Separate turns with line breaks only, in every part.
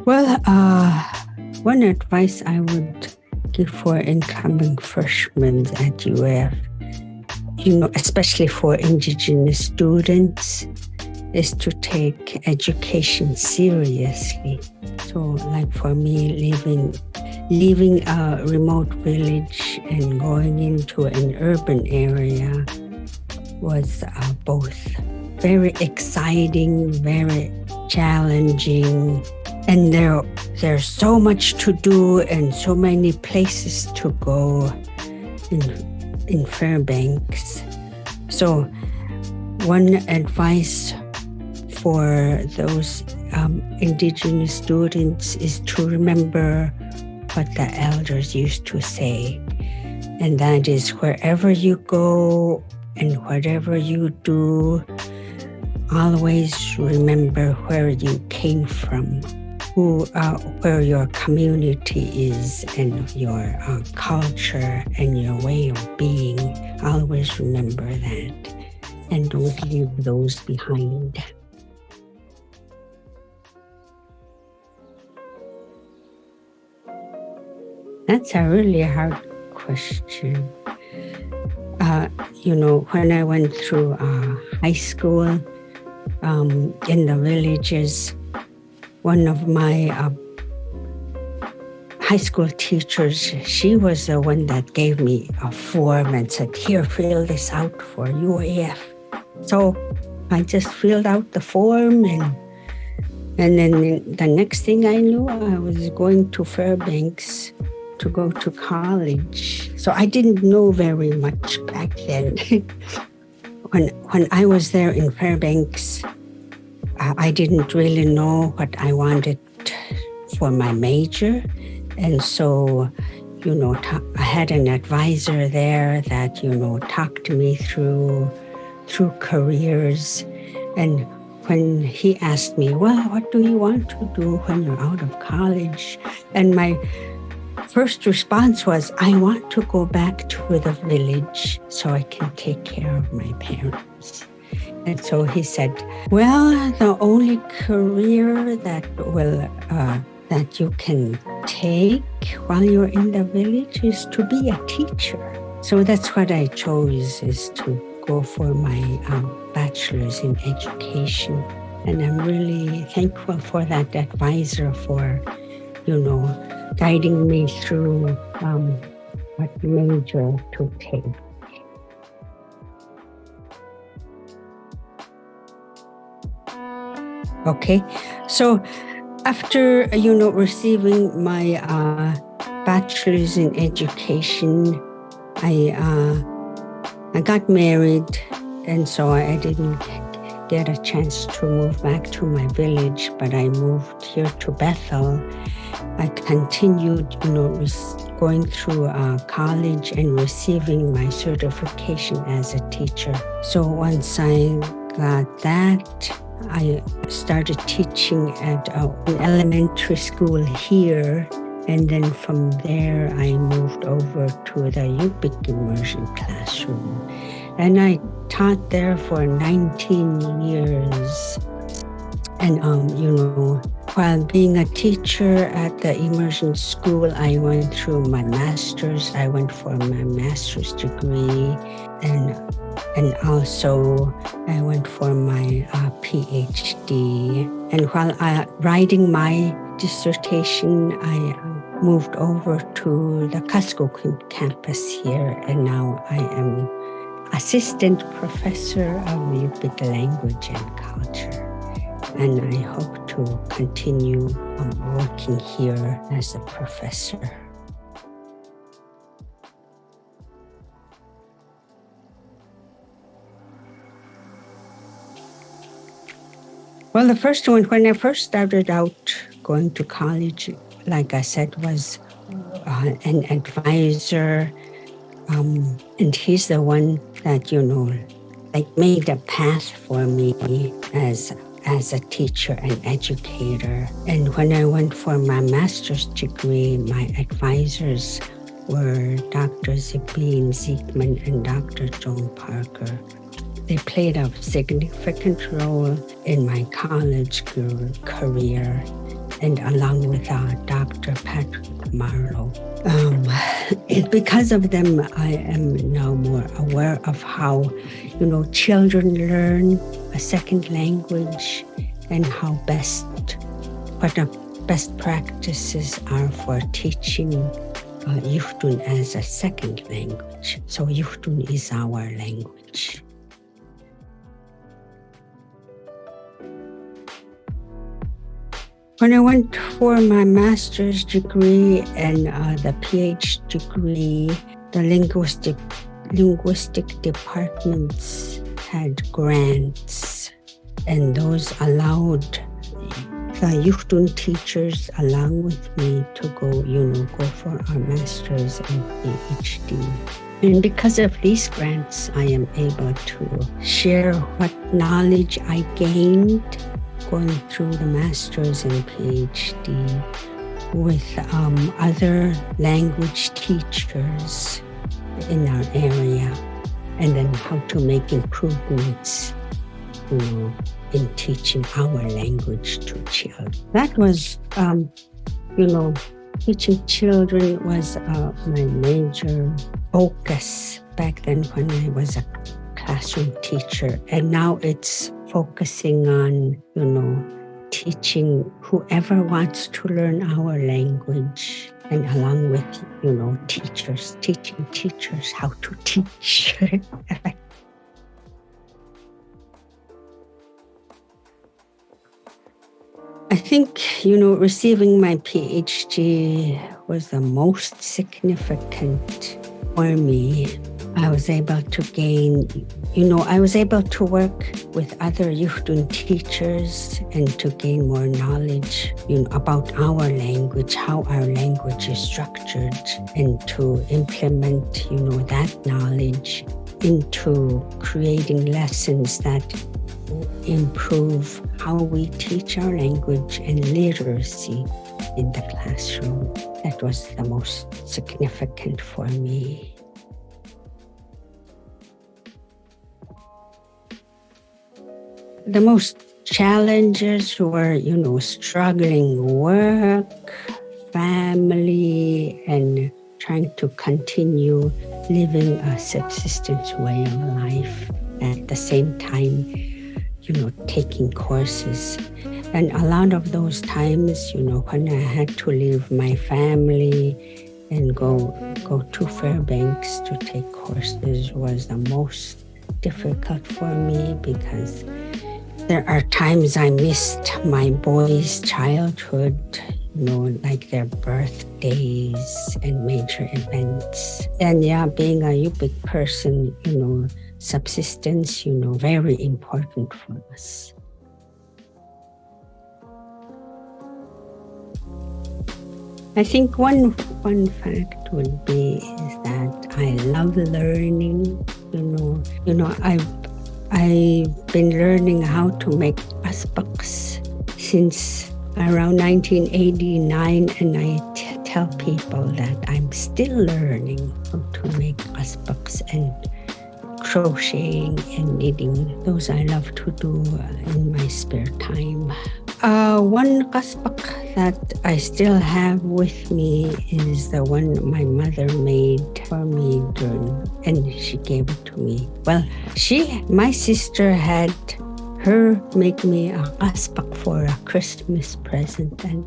Well, one advice I would give for incoming freshmen at UF, especially for Indigenous students, is to take education seriously. So like for me, leaving a remote village and going into an urban area was both very exciting, very challenging, and there's so much to do and so many places to go in Fairbanks. So one advice for those Indigenous students is to remember what the elders used to say, and that is, wherever you go and whatever you do, always remember where you came from, where your community is, and your culture and your way of being. Always remember that, and don't leave those behind. That's a really hard question. When I went through high school in the villages, one of my high school teachers, she was the one that gave me a form and said, "Here, fill this out for UAF." So I just filled out the form, and then the next thing I knew, I was going to Fairbanks to go to college. So I didn't know very much back then. When I was there in Fairbanks, I didn't really know what I wanted for my major. And so, I had an advisor there that, talked me through careers. And when he asked me, "Well, what do you want to do when you're out of college?" And my first response was, "I want to go back to the village so I can take care of my parents." And so he said, "Well, the only career that you can take while you're in the village is to be a teacher." So that's what I chose, is to go for my bachelor's in education. And I'm really thankful for that advisor for, guiding me through what major to take. Okay, so after, receiving my bachelor's in education, I got married, and so I didn't get a chance to move back to my village, but I moved here to Bethel. I continued, going through college and receiving my certification as a teacher. So once I got that, I started teaching at an elementary school here. And then from there, I moved over to the UPIC immersion classroom. And I taught there for 19 years. And, while being a teacher at the immersion school, I went through my master's. I went for my master's degree. And also I went for my PhD. And while writing my dissertation, I moved over to the Kuskokwim campus here. And now I am assistant professor of UPIC language and culture. And I hope to continue working here as a professor. Well, the first one, when I first started out going to college, like I said, was an advisor. And he's the one that, made a path for me as a teacher and educator. And when I went for my master's degree, my advisors were Dr. Sabine Ziekman and Dr. Joan Parker. They played a significant role in my college career. and along with Dr. Patrick Marlowe. Because of them, I am now more aware of how, children learn a second language and how what the best practices are for teaching Yukdun as a second language. So Yukdun is our language. When I went for my master's degree and the PhD degree, the linguistic departments had grants, and those allowed the Yukdun teachers along with me to go for our master's and PhD. And because of these grants, I am able to share what knowledge I gained going through the master's and PhD with other language teachers in our area, and then how to make improvements, in teaching our language to children. That was, teaching children was my major focus back then when I was a classroom teacher. And now it's focusing on, teaching whoever wants to learn our language, and along with, teaching teachers how to teach. I think, receiving my PhD was the most significant for me. I was able to gain, I was able to work with other Yukdun teachers and to gain more knowledge, about our language, how our language is structured, and to implement, that knowledge into creating lessons that improve how we teach our language and literacy in the classroom. That was the most significant for me. The most challenges were, struggling work, family, and trying to continue living a subsistence way of life. At the same time, taking courses. And a lot of those times, when I had to leave my family and go to Fairbanks to take courses was the most difficult for me, because there are times I missed my boys' childhood, like their birthdays and major events. And being a Yupik person, subsistence, very important for us. I think one fact would be is that I love learning. I've been learning how to make asbaks since around 1989, and I tell people that I'm still learning how to make asbaks and crocheting and knitting. Those I love to do in my spare time. One kaspak that I still have with me is the one my mother made for me and she gave it to me. Well, my sister had her make me a kaspak for a Christmas present, and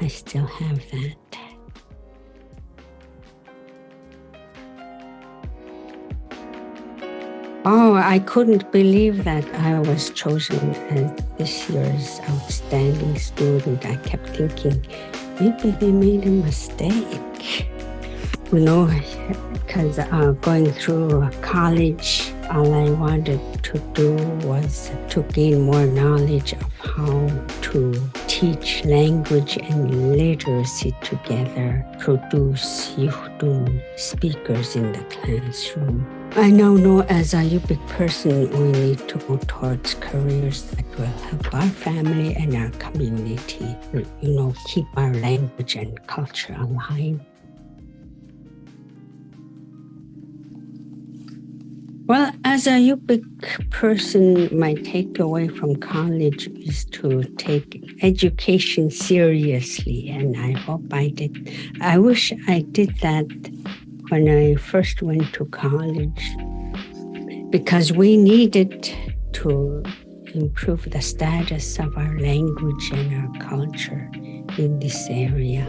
I still have that. Oh, I couldn't believe that I was chosen as this year's outstanding student. I kept thinking, maybe they made a mistake. Because going through college, all I wanted to do was to gain more knowledge of how to teach language and literacy together, produce Yukdun speakers in the classroom. I now know as a Yupik person, we need to go towards careers that will help our family and our community, keep our language and culture alive. Well, as as a UPIC person, my takeaway from college is to take education seriously, and I hope I did. I wish I did that when I first went to college, because we needed to improve the status of our language and our culture in this area.